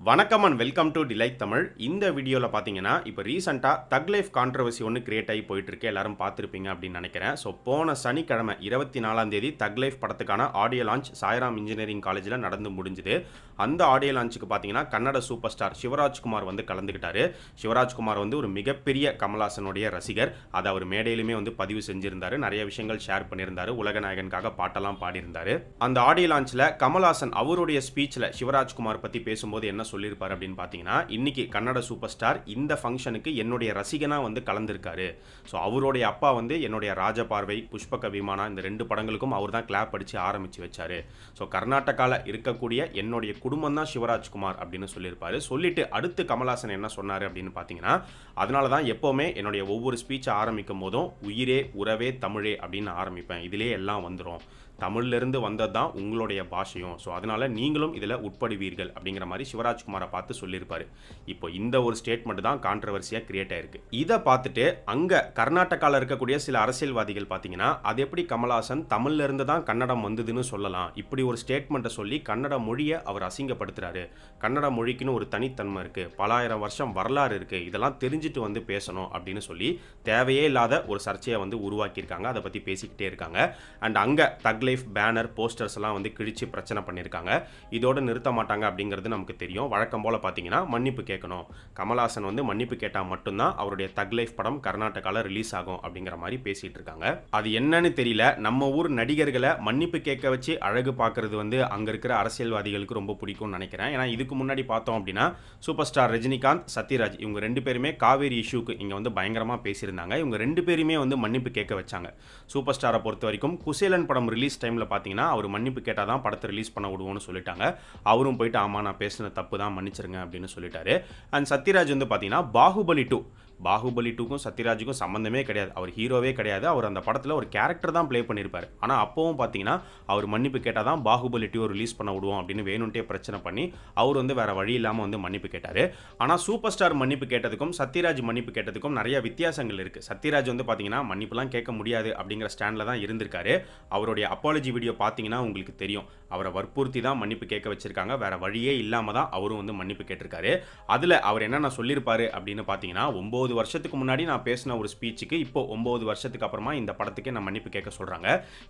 வணக்கம் and welcome to delight Tamil. இந்த வீடியோவில் பார்த்தீங்கன்னா இப்போ ரீசெண்டாக தக் லைஃப் கான்ட்ரவர்சி ஒன்று கிரியேட் ஆகி போயிட்டுருக்கு. எல்லாரும் பார்த்துருப்பீங்க அப்படின்னு நினைக்கிறேன். ஸோ போன சனிக்கிழமை 24ஆம் தேதி தக் லைஃப் படத்துக்கான ஆடியோ லான்ச் சாய்ராம் இன்ஜினியரிங் காலேஜில் நடந்து முடிஞ்சுது. அந்த ஆடியோ லான்ச்சுக்கு பார்த்தீங்கன்னா கன்னட சூப்பர் ஸ்டார் சிவராஜ்குமார் வந்து கலந்துக்கிட்டாரு. சிவராஜ்குமார் வந்து ஒரு மிகப்பெரிய கமல்ஹாசனுடைய ரசிகர். அதை அவர் மேடையிலுமே வந்து பதிவு செஞ்சிருந்தாரு. நிறைய விஷயங்கள் ஷேர் பண்ணியிருந்தாரு. உலகநாயகனுக்காக பாட்டெல்லாம் பாடியிருந்தாரு. அந்த ஆடியோ லான்ச்சில் கமல்ஹாசன் அவருடைய ஸ்பீச்சில் சிவராஜ்குமார் பற்றி பேசும்போது என்ன சொல்லியிருப்பார் அப்படின்னு பார்த்தீங்கன்னா, இன்னைக்கு கன்னட சூப்பர் ஸ்டார் இந்த ஃபங்க்ஷனுக்கு என்னுடைய ரசிகனா வந்து கலந்திருக்காரு. ஸோ அவருடைய அப்பா வந்து என்னுடைய ராஜபார்வை, புஷ்பக விமானா இந்த 2 படங்களுக்கும் அவர் தான் கிளாப் அடித்து ஆரம்பித்து வச்சாரு. ஸோ கர்நாடகாவில் இருக்கக்கூடிய என்னுடைய குடும்பம் தான் சிவராஜ்குமார் அப்படின்னு சொல்லியிருப்பாரு. சொல்லிட்டு அடுத்து கமல்ஹாசன் என்ன சொன்னார் அப்படின்னு பார்த்தீங்கன்னா, அதனால தான் எப்போவுமே என்னுடைய ஒவ்வொரு ஸ்பீச்சை ஆரம்பிக்கும் போதும் உயிரே உறவே தமிழே அப்படின்னு ஆரம்பிப்பேன். இதிலே எல்லாம் வந்துடும். தமிழ்லேருந்து வந்தது தான் உங்களுடைய பாஷையும். ஸோ அதனால் நீங்களும் இதில் உட்படுவீர்கள் அப்படிங்கிற மாதிரி சிவராஜ்குமாரை பார்த்து சொல்லியிருப்பார். இப்போ இந்த ஒரு ஸ்டேட்மெண்ட் தான் கான்ட்ரவர்சியாக கிரியேட் ஆயிருக்கு. இதை பார்த்துட்டு அங்கே கர்நாடகாவில் இருக்கக்கூடிய சில அரசியல்வாதிகள் பார்த்தீங்கன்னா, அது எப்படி கமல்ஹாசன் தமிழ்லேருந்து தான் கன்னடம் வந்ததுன்னு சொல்லலாம், இப்படி ஒரு ஸ்டேட்மெண்ட்டை சொல்லி கன்னட மொழியை அவர் அசிங்கப்படுத்துறாரு. கன்னட மொழிக்குன்னு ஒரு தனித்தன்மை இருக்குது, பல ஆயிரம் வருஷம் வரலாறு இருக்குது, இதெல்லாம் தெரிஞ்சுட்டு வந்து பேசணும் அப்படின்னு சொல்லி தேவையே இல்லாத ஒரு சர்ச்சையை வந்து உருவாக்கியிருக்காங்க. அதை பற்றி பேசிக்கிட்டே இருக்காங்க. அண்ட் அங்கே தக் லைஃப் பேனர் போஸ்டர்ஸ் எல்லாம் வந்து கிழிச்சு பிரச்சனை பண்ணியிருக்காங்க. இதோட நிறுத்த மாட்டாங்க அப்படிங்கிறது நமக்கு தெரியும். வழக்கம் போல பார்த்தீங்கன்னா மன்னிப்பு கேட்கணும், கமல்ஹாசன் வந்து மன்னிப்பு கேட்டால் மட்டும்தான் அவருடைய தக் லைஃப் படம் கர்நாடகாவில் ரிலீஸ் ஆகும் அப்படிங்கிற மாதிரி பேசிட்டு இருக்காங்க. அது என்னன்னு தெரியல. நம்ம ஊர் நடிகர்களை மன்னிப்பு கேட்க வச்சு அழகு பார்க்கறது வந்து அங்கே இருக்கிற அரசியல்வாதிகளுக்கு ரொம்ப பிடிக்கும்னு நினைக்கிறேன். ஏன்னா இதுக்கு முன்னாடி பார்த்தோம் அப்படின்னா சூப்பர் ஸ்டார் ரஜினிகாந்த், சத்யராஜ் இவங்க 2 பேருமே காவேரி இஷ்யூக்கு இங்கே வந்து பயங்கரமாக பேசியிருந்தாங்க. இவங்க 2 பேருமே வந்து மன்னிப்பு கேட்க வச்சாங்க. சூப்பர் ஸ்டாரை பொறுத்த வரைக்கும் குசேலன் படம் ரிலீஸ் டைமில் பார்த்தீங்கன்னா அவர் மன்னிப்பு கேட்டால் தான் படத்தை ரிலீஸ் பண்ண விடுவோம்னு சொல்லிட்டாங்க. அவரும் போயிட்டு ஆமாம் நான் பேசின தப்பு தான், மன்னிச்சிருங்க அப்படின்னு சொல்லிட்டாரு. அண்ட் சத்யராஜ் வந்து பார்த்தீங்கன்னா பாகுபலி 2க்கும் சத்யராஜுக்கும் சம்மந்தமே கிடையாது. அவர் ஹீரோவே கிடையாது. அவர் அந்த படத்தில் ஒரு கேரக்டர் தான் ப்ளே பண்ணியிருப்பார். ஆனால் அப்போவும் பார்த்தீங்கன்னா அவர் மன்னிப்பு கேட்டால் தான் பாகுபலி 2 ரிலீஸ் பண்ண விடுவோம் அப்படின்னு வேணும்ட்டே பிரச்சனை பண்ணி அவர் வந்து வேற வழி இல்லாமல் வந்து மன்னிப்பு கேட்டார். ஆனால் சூப்பர் ஸ்டார் மன்னிப்பு கேட்டதுக்கும் சத்யராஜ் மன்னிப்பு கேட்டதுக்கும் நிறைய வித்தியாசங்கள் இருக்குது. சத்யராஜ் வந்து பார்த்தீங்கன்னா மன்னிப்புலாம் கேட்க முடியாது அப்படிங்கிற ஸ்டாண்டில் தான் இருந்திருக்காரு. அவருடைய அப்பாலஜி வீடியோ பார்த்தீங்கன்னா உங்களுக்கு தெரியும். அவரை வற்புறுத்தி தான் மன்னிப்பு கேட்க வச்சிருக்காங்க. வேற வழியே இல்லாமல் தான் அவரும் வந்து மன்னிப்பு கேட்டிருக்காரு. அதில் அவர் என்னென்ன சொல்லியிருப்பாரு அப்படின்னு பார்த்தீங்கன்னா, 9 வருஷத்துக்கு முன்னாடி நான் பேசின ஒரு ஸ்பீச்சுக்கு இப்போ 9 வருஷத்துக்கு அப்புறமா இந்த படத்துக்கே நான் மன்னிப்பு கேட்க சொல்கிறாங்க.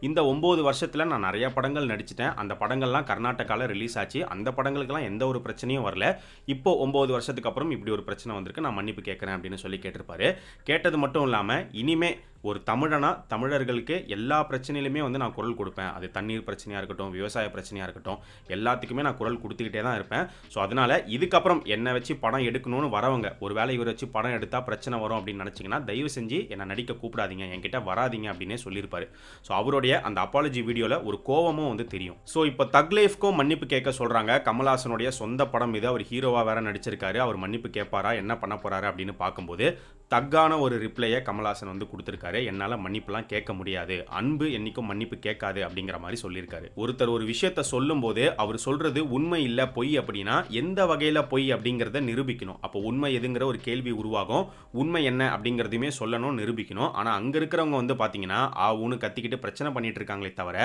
இந்த 9 வருஷத்தில் நான் நிறைய படங்கள் நடிச்சிட்டேன். அந்த படங்கள்லாம் கர்நாடகாவில் ரிலீஸ் ஆச்சு. அந்த படங்களுக்கெல்லாம் எந்த ஒரு பிரச்சனையும் வரல. இப்போ 9 வருஷத்துக்கு அப்புறம் இப்படி ஒரு பிரச்சனை வந்திருக்கு, நான் மன்னிப்பு கேட்குறேன் அப்படின்னு சொல்லி கேட்டிருப்பாரு. கேட்டது மட்டும் இல்லாமல் இனிமே ஒரு தமிழனா தமிழர்களுக்கு எல்லா பிரச்சனையிலுமே வந்து நான் குரல் கொடுப்பேன். அது தண்ணீர் பிரச்சனையாக இருக்கட்டும், விவசாய பிரச்சனையாக இருக்கட்டும், எல்லாத்துக்குமே நான் குரல் கொடுத்துக்கிட்டே தான் இருப்பேன். ஸோ அதனால் இதுக்கப்புறம் என்னை வச்சு படம் எடுக்கணும்னு வரவங்க, ஒரு வேளை இவரை வச்சு படம் எடுத்தால் பிரச்சனை வரும் அப்படின்னு நினச்சிங்கன்னா தயவு செஞ்சு என்னை நடிக்க கூப்பிடாதீங்க, என்கிட்ட வராதிங்க அப்படின்னே சொல்லியிருப்பாரு. ஸோ அவருடைய அந்த அப்பாலஜி வீடியோவில் ஒரு கோவமும் வந்து தெரியும். ஸோ இப்போ தக் லைஃப்க்கும் மன்னிப்பு கேட்க சொல்கிறாங்க. கமல்ஹாசனுடைய சொந்த படம் இது. அவர் ஹீரோவாக வேற நடிச்சிருக்காரு. அவர் மன்னிப்பு கேட்பாரா, என்ன பண்ண போகிறாரு அப்படின்னு பார்க்கும்போது தக்கான ஒரு ரிப்ளையை கமல்ஹாசன் வந்து கொடுத்துருக்காரு. என்னால் மன்னிப்புலாம் கேட்க முடியாது, அன்பு என்னைக்கும் மன்னிப்பு கேட்காது அப்படிங்கிற மாதிரி சொல்லியிருக்காரு. ஒருத்தர் ஒரு விஷயத்த சொல்லும் போது அவர் சொல்றது உண்மை இல்லை பொய் அப்படின்னா எந்த வகையில் பொய் அப்படிங்கிறத நிரூபிக்கணும். அப்போ உண்மை எதுங்கிற ஒரு கேள்வி உருவாகும். உண்மை என்ன அப்படிங்கிறதையுமே சொல்லணும், நிரூபிக்கணும். ஆனால் அங்கே இருக்கிறவங்க வந்து பார்த்தீங்கன்னா ஆவுன்னு கத்திக்கிட்டு பிரச்சனை பண்ணிட்டு இருக்காங்களே தவிர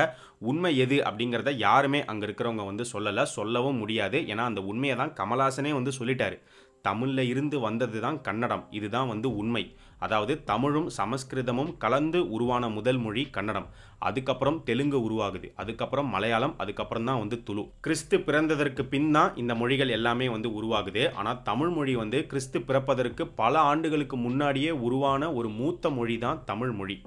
உண்மை எது அப்படிங்கிறத யாருமே அங்கே இருக்கிறவங்க வந்து சொல்லலை, சொல்லவும் முடியாது. ஏன்னா அந்த உண்மையை தான் கமல்ஹாசனே வந்து சொல்லிட்டாரு. தமிழில் இருந்து வந்தது தான் கன்னடம், இதுதான் வந்து உண்மை. அதாவது தமிழும் சமஸ்கிருதமும் கலந்து உருவான முதல் மொழி கன்னடம். அதுக்கப்புறம் தெலுங்கு உருவாகுது, அதுக்கப்புறம் மலையாளம், அதுக்கப்புறம் தான் வந்து துளு. கிறிஸ்து பிறந்ததற்கு பின் தான் இந்த மொழிகள் எல்லாமே வந்து உருவாகுது. ஆனால் தமிழ் மொழி வந்து கிறிஸ்து பிறப்பதற்கு பல ஆண்டுகளுக்கு முன்னாடியே உருவான ஒரு மூத்த மொழி தான் தமிழ் மொழி.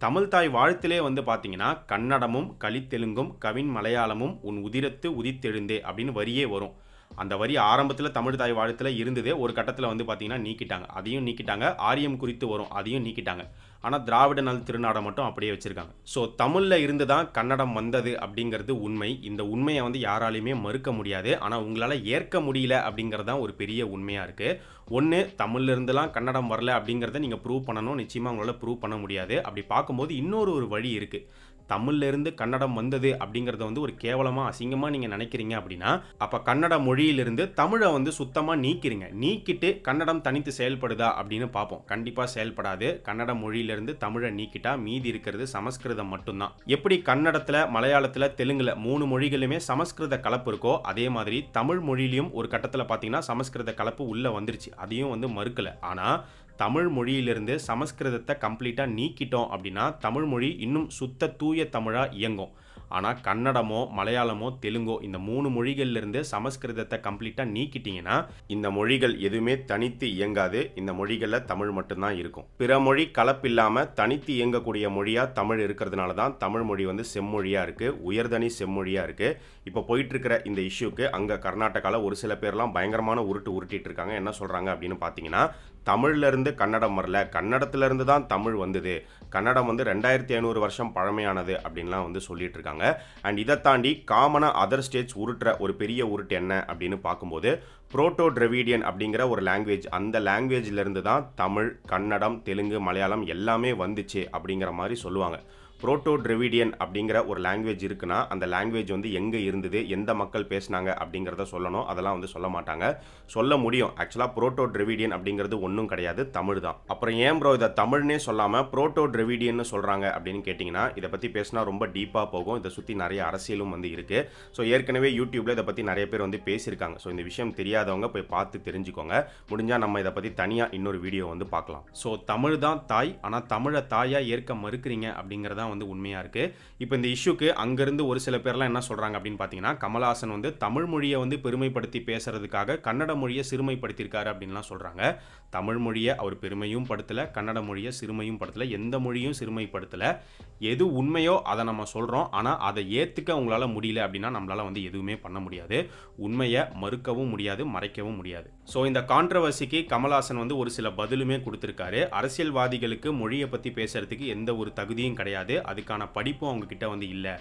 தமிழ் தாய் வாழ்த்திலே வந்து பார்த்தீங்கன்னா கன்னடமும் கலித்தெலுங்கும் கவின் மலையாளமும் உன் உதிரத்து உதித்தெழுந்தே அப்படின்னு வரியே வரும். அந்த வரி ஆரம்பத்தில் தமிழ் தாய் வாழ்த்தில் இருந்தது. ஒரு கட்டத்தில் வந்து பார்த்தீங்கன்னா நீக்கிட்டாங்க, அதையும் நீக்கிட்டாங்க. ஆரியம் குறித்து வரும், அதையும் நீக்கிட்டாங்க. ஆனால் திராவிட நல் திருநாடை மட்டும் அப்படியே வச்சுருக்காங்க. ஸோ தமிழில் இருந்து தான் கன்னடம் வந்தது அப்படிங்கிறது உண்மை. இந்த உண்மையை வந்து யாராலையுமே மறுக்க முடியாது. ஆனால் உங்களால் ஏற்க முடியல அப்படிங்கிறது தான் ஒரு பெரிய உண்மையாக இருக்குது. ஒன்று, தமிழ்லேருந்துலாம் கன்னடம் வரல அப்படிங்கிறத நீங்கள் ப்ரூவ் பண்ணணும். நிச்சயமாக உங்களால் ப்ரூவ் பண்ண முடியாது. அப்படி பார்க்கும்போது இன்னொரு ஒரு வழி இருக்குது. தமிழ்லேருந்து கன்னடம் வந்தது அப்படிங்கிறத வந்து ஒரு கேவலமாக அசிங்கமாக நீங்கள் நினைக்கிறீங்க அப்படின்னா அப்போ கன்னட மொழியிலிருந்து தமிழை வந்து சுத்தமாக நீக்கிட்டு கன்னடம் தனித்து செயல்படுதா அப்படின்னு பார்ப்போம். கண்டிப்பாக செயல்படாது. கன்னட மொழியில் மொழியிலிருந்து தமிழை நீக்கிட்டா மீதி இருக்கிறது சமஸ்கிருதம் மட்டும்தான். எப்படி கன்னடத்துல, மலையாளத்துல, தெலுங்குல 3 மொழிகளுமே சமஸ்கிருத கலப்பு இருக்கோ அதே மாதிரி தமிழ் மொழியிலும் ஒரு கட்டத்துல பாத்தீங்கன்னா சமஸ்கிருத கலப்பு உள்ள வந்துருச்சு. அதையும் வந்து மறுக்கல. ஆனா தமிழ் மொழியிலிருந்து சமஸ்கிருதத்தை கம்ப்ளீட்டா நீக்கிட்டோம் அப்படின்னா தமிழ் மொழி இன்னும் சுத்த தூய தமிழா இயங்கும். ஆனால் கன்னடமோ, மலையாளமோ, தெலுங்கோ இந்த 3 மொழிகள்லேருந்து சமஸ்கிருதத்தை கம்ப்ளீட்டாக நீக்கிட்டீங்கன்னா இந்த மொழிகள் எதுவுமே தனித்து இயங்காது. இந்த மொழிகளில் தமிழ் மட்டும்தான் இருக்கும். பிற மொழி கலப்பில்லாமல் தனித்து இயங்கக்கூடிய மொழியாக தமிழ் இருக்கிறதுனால தான் தமிழ் மொழி வந்து செம்மொழியாக இருக்குது, உயர்தனி செம்மொழியாக இருக்குது. இப்போ போயிட்டுருக்கிற இந்த இஷ்யூக்கு அங்கே கர்நாடகாவில் ஒரு சில பேர்லாம் பயங்கரமான உருட்டிட்டு இருக்காங்க. என்ன சொல்கிறாங்க அப்படின்னு பார்த்தீங்கன்னா, தமிழ்லேருந்து கன்னடம் வரல, கன்னடத்துலேருந்து தான் தமிழ் வந்தது, கன்னடம் வந்து 2500 வருஷம் பழமையானது அப்படின்லாம் வந்து சொல்லிட்டு இருக்காங்க. அண்ட் இதை தாண்டி காமனாக அதர் ஸ்டேட்ஸ் உருட்டுற ஒரு பெரிய உருட்டு என்ன அப்படின்னு பார்க்கும்போது புரோட்டோ டிராவிடியன் அப்படிங்கிற ஒரு லாங்குவேஜ், அந்த லாங்குவேஜ்லேருந்து தான் தமிழ், கன்னடம், தெலுங்கு, மலையாளம் எல்லாமே வந்துச்சு அப்படிங்கிற மாதிரி சொல்லுவாங்க. புரோட்டோ டிராவிடியன் அப்படிங்கிற ஒரு லாங்குவேஜ் இருக்குன்னா அந்த லாங்குவேஜ் வந்து எங்கே இருந்தது, எந்த மக்கள் பேசினாங்க அப்படிங்கிறத சொல்லணும். அதெல்லாம் வந்து சொல்ல மாட்டாங்க. சொல்ல முடியும். ஆக்சுவலாக புரோட்டோ டிராவிடியன் அப்படிங்கிறது ஒன்றும் கிடையாது, தமிழ் தான். அப்புறம் ஏன் ப்ரோ இதை தமிழ்னே சொல்லாமல் புரோட்டோ டிராவிடியன்னு சொல்கிறாங்க அப்படின்னு கேட்டிங்கன்னா, இதை பற்றி பேசினா ரொம்ப டீப்பாக போகும். இதை சுற்றி நிறைய அரசியலும் வந்து இருக்குது. ஸோ ஏற்கனவே யூடியூப்பில் இதை பற்றி நிறைய பேர் வந்து பேசியிருக்காங்க. ஸோ இந்த விஷயம் தெரியாதவங்க போய் பார்த்து தெரிஞ்சுக்கோங்க. முடிஞ்சால் நம்ம இதை பற்றி தனியாக இன்னொரு வீடியோ வந்து பார்க்கலாம். ஸோ தமிழ் தான் தாய், ஆனால் தமிழை தாயாக ஏற்க மறுக்கிறீங்க அப்படிங்கிறதான் வந்து உண்மையா இருக்கு. இப்போ இந்த இஷ்யூக்கு அங்கிருந்து ஒரு சில பேர்லாம் என்ன சொல்றாங்க அப்படின்னு பார்த்தீங்கன்னா, கமல்ஹாசன் வந்து தமிழ் மொழியை வந்து பெருமைப்படுத்தி பேசுறதுக்காக கன்னட மொழியை சிறுமைப்படுத்தியிருக்காரு அப்படின்லாம் சொல்றாங்க. தமிழ் மொழியை அவர் பெருமையும் படுத்தல, கன்னட மொழியை சிறுமையும் படுத்தல, எந்த மொழியும் சிறுமைப்படுத்தல. எது உண்மையோ அதை நம்ம சொல்றோம். ஆனால் அதை ஏற்றுக்க உங்களால முடியல அப்படின்னா நம்மளால வந்து எதுவுமே பண்ண முடியாது. உண்மையை மறுக்கவும் முடியாது, மறைக்கவும் முடியாது. ஸோ இந்த கான்ட்ரவர்சிக்கு கமல்ஹாசன் வந்து ஒரு சில பதிலுமே கொடுத்திருக்காரு. அரசியல்வாதிகளுக்கு மொழியை பற்றி பேசுறதுக்கு எந்த ஒரு தகுதியும் கிடையாது, அதுக்கான படிப்பும் அவங்க கிட்ட வந்து இல்லை,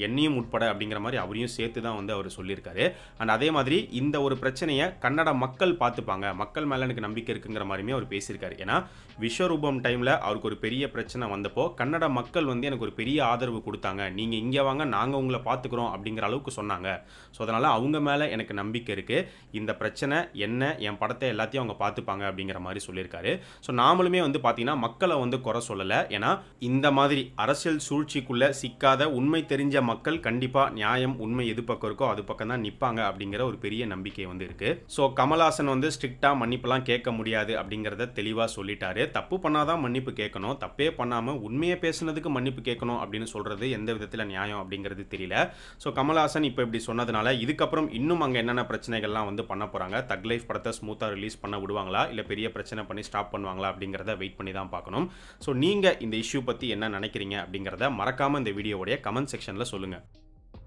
என்னையும் உட்பட அப்படிங்கிற மாதிரி அவரையும் சேர்த்து தான் வந்து அவர் சொல்லியிருக்காரு. அண்ட் அதே மாதிரி இந்த ஒரு பிரச்சனையை கன்னட மக்கள் பார்த்துப்பாங்க, மக்கள் மேலே எனக்கு நம்பிக்கை இருக்குங்கிற மாதிரியுமே அவர் பேசியிருக்காரு. ஏன்னா விஸ்வரூபம் டைமில் அவருக்கு ஒரு பெரிய பிரச்சனை வந்தப்போ கன்னட மக்கள் வந்து எனக்கு ஒரு பெரிய ஆதரவு கொடுத்தாங்க, நீங்கள் இங்கே வாங்க நாங்கள் உங்களை பார்த்துக்கிறோம் அப்படிங்கிற அளவுக்கு சொன்னாங்க. ஸோ அதனால் அவங்க மேலே எனக்கு நம்பிக்கை இருக்குது, இந்த பிரச்சனை என்ன, என் படத்தை எல்லாத்தையும் அவங்க பார்த்துப்பாங்க அப்படிங்கிற மாதிரி சொல்லியிருக்காரு. ஸோ நாமளுமே வந்து பார்த்தீங்கன்னா மக்களை வந்து குறை சொல்லலை. ஏன்னா இந்த மாதிரி அரசியல் சூழ்ச்சிக்குள்ள சிக்காத உண்மை தெரிஞ்ச மக்கள் கண்டிப்பா நியாயம், உண்மை எது பக்கம் இருக்கோ அது பக்கம் தான் நிப்பாங்க அப்படிங்கிற ஒரு பெரிய நம்பிக்கை வந்து இருக்கு. ஸோ கமல்ஹாசன் வந்து ஸ்ட்ரிக்டா மன்னிப்பெல்லாம் கேட்க முடியாது அப்படிங்கிறத தெளிவா சொல்லிட்டாரு. தப்பு பண்ணாதான் மன்னிப்பு கேட்கணும், தப்பே பண்ணாம உண்மையை பேசுனதுக்கு மன்னிப்பு கேட்கணும் அப்படின்னு சொல்றது எந்த விதத்தில் நியாயம் அப்படிங்கிறது தெரியல. ஸோ கமல்ஹாசன் இப்போ இப்படி சொன்னதுனால இதுக்கப்புறம் இன்னும் அங்கே என்னென்ன பிரச்சனைகள்லாம் வந்து பண்ண போறாங்க, தக் லைஃப் படத்தை ஸ்மூத்தாக ரிலீஸ் பண்ண விடுவாங்களா இல்லை பெரிய பிரச்சனை பண்ணி ஸ்டாப் பண்ணுவாங்களா அப்படிங்கிறத வெயிட் பண்ணி தான் பார்க்கணும். ஸோ நீங்க இந்த இஷ்யூ பத்தி என்ன நினைக்கிறீங்க அப்படிங்கிறத மறக்காம இந்த வீடியோவுடைய கமெண்ட் செக்ஷன்ல சொல்லுங்க.